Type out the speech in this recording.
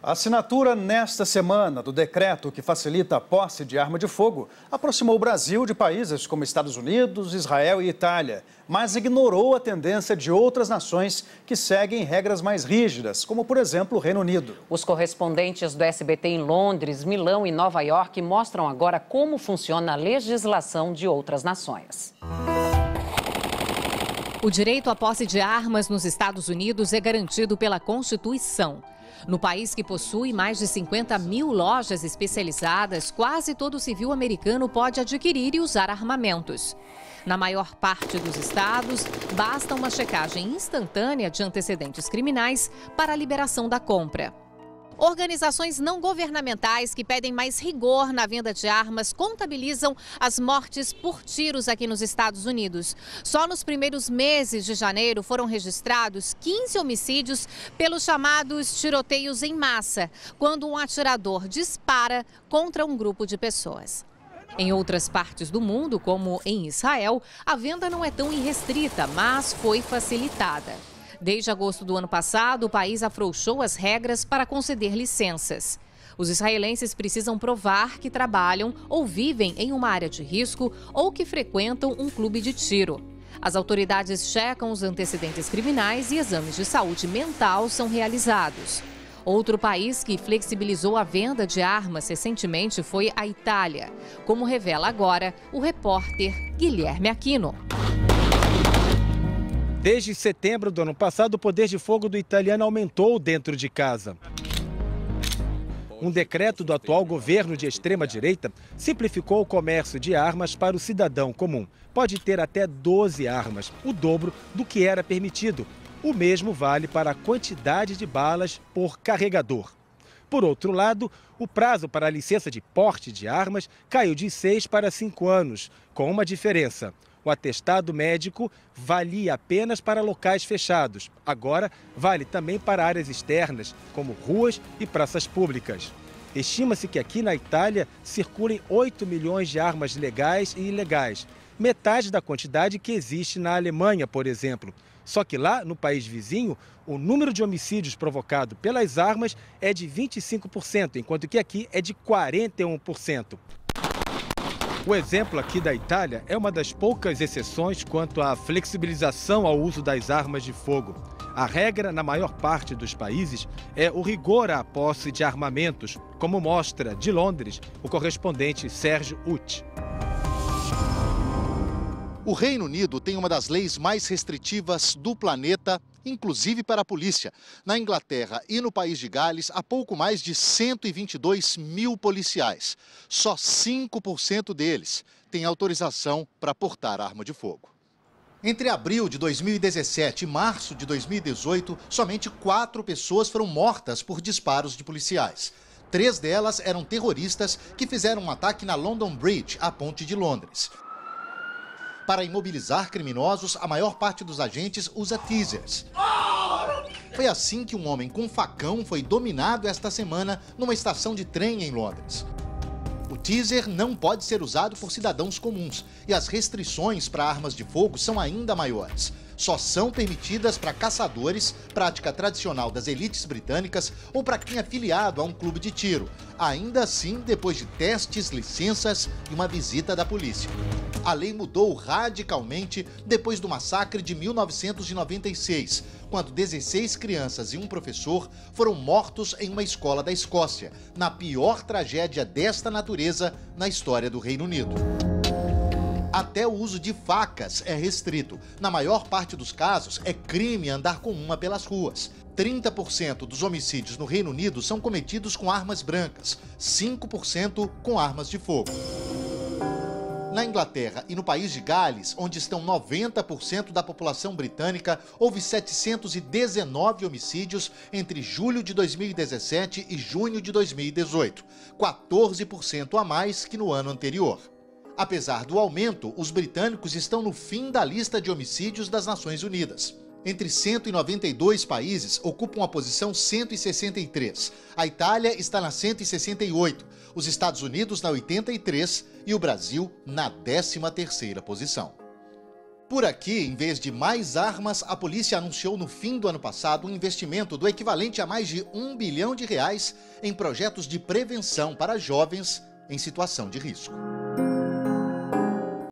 A assinatura nesta semana do decreto que facilita a posse de arma de fogo aproximou o Brasil de países como Estados Unidos, Israel e Itália, mas ignorou a tendência de outras nações que seguem regras mais rígidas, como, por exemplo, o Reino Unido. Os correspondentes do SBT em Londres, Milão e Nova York mostram agora como funciona a legislação de outras nações. O direito à posse de armas nos Estados Unidos é garantido pela Constituição. No país que possui mais de 50 mil lojas especializadas, quase todo civil americano pode adquirir e usar armamentos. Na maior parte dos estados, basta uma checagem instantânea de antecedentes criminais para a liberação da compra. Organizações não governamentais que pedem mais rigor na venda de armas contabilizam as mortes por tiros aqui nos Estados Unidos. Só nos primeiros meses de janeiro foram registrados 15 homicídios pelos chamados tiroteios em massa, quando um atirador dispara contra um grupo de pessoas. Em outras partes do mundo, como em Israel, a venda não é tão irrestrita, mas foi facilitada. Desde agosto do ano passado, o país afrouxou as regras para conceder licenças. Os israelenses precisam provar que trabalham ou vivem em uma área de risco ou que frequentam um clube de tiro. As autoridades checam os antecedentes criminais e exames de saúde mental são realizados. Outro país que flexibilizou a venda de armas recentemente foi a Itália, como revela agora o repórter Guilherme Aquino. Desde setembro do ano passado, o poder de fogo do italiano aumentou dentro de casa. Um decreto do atual governo de extrema-direita simplificou o comércio de armas para o cidadão comum. Pode ter até 12 armas, o dobro do que era permitido. O mesmo vale para a quantidade de balas por carregador. Por outro lado, o prazo para a licença de porte de armas caiu de 6 para 5 anos, com uma diferença. O atestado médico valia apenas para locais fechados. Agora, vale também para áreas externas, como ruas e praças públicas. Estima-se que aqui na Itália circulem 8 milhões de armas legais e ilegais. Metade da quantidade que existe na Alemanha, por exemplo. Só que lá, no país vizinho, o número de homicídios provocado pelas armas é de 25%, enquanto que aqui é de 41%. O exemplo aqui da Itália é uma das poucas exceções quanto à flexibilização ao uso das armas de fogo. A regra, na maior parte dos países, é o rigor à posse de armamentos, como mostra de Londres o correspondente Sérgio Uti. O Reino Unido tem uma das leis mais restritivas do planeta, inclusive para a polícia. Na Inglaterra e no país de Gales, há pouco mais de 122 mil policiais. Só 5% deles têm autorização para portar arma de fogo. Entre abril de 2017 e março de 2018, somente 4 pessoas foram mortas por disparos de policiais. 3 delas eram terroristas que fizeram um ataque na London Bridge, a ponte de Londres. Para imobilizar criminosos, a maior parte dos agentes usa tasers. Foi assim que um homem com facão foi dominado esta semana numa estação de trem em Londres. O taser não pode ser usado por cidadãos comuns e as restrições para armas de fogo são ainda maiores. Só são permitidas para caçadores, prática tradicional das elites britânicas, ou para quem é filiado a um clube de tiro. Ainda assim, depois de testes, licenças e uma visita da polícia. A lei mudou radicalmente depois do massacre de 1996, quando 16 crianças e um professor foram mortos em uma escola da Escócia, na pior tragédia desta natureza na história do Reino Unido. Até o uso de facas é restrito. Na maior parte dos casos, é crime andar com uma pelas ruas. 30% dos homicídios no Reino Unido são cometidos com armas brancas, 5% com armas de fogo. Na Inglaterra e no país de Gales, onde estão 90% da população britânica, houve 719 homicídios entre julho de 2017 e junho de 2018, 14% a mais que no ano anterior. Apesar do aumento, os britânicos estão no fim da lista de homicídios das Nações Unidas. Entre 192 países, ocupam a posição 163. A Itália está na 168, os Estados Unidos na 83 e o Brasil na 13ª posição. Por aqui, em vez de mais armas, a polícia anunciou no fim do ano passado um investimento do equivalente a mais de R$1 bilhão em projetos de prevenção para jovens em situação de risco.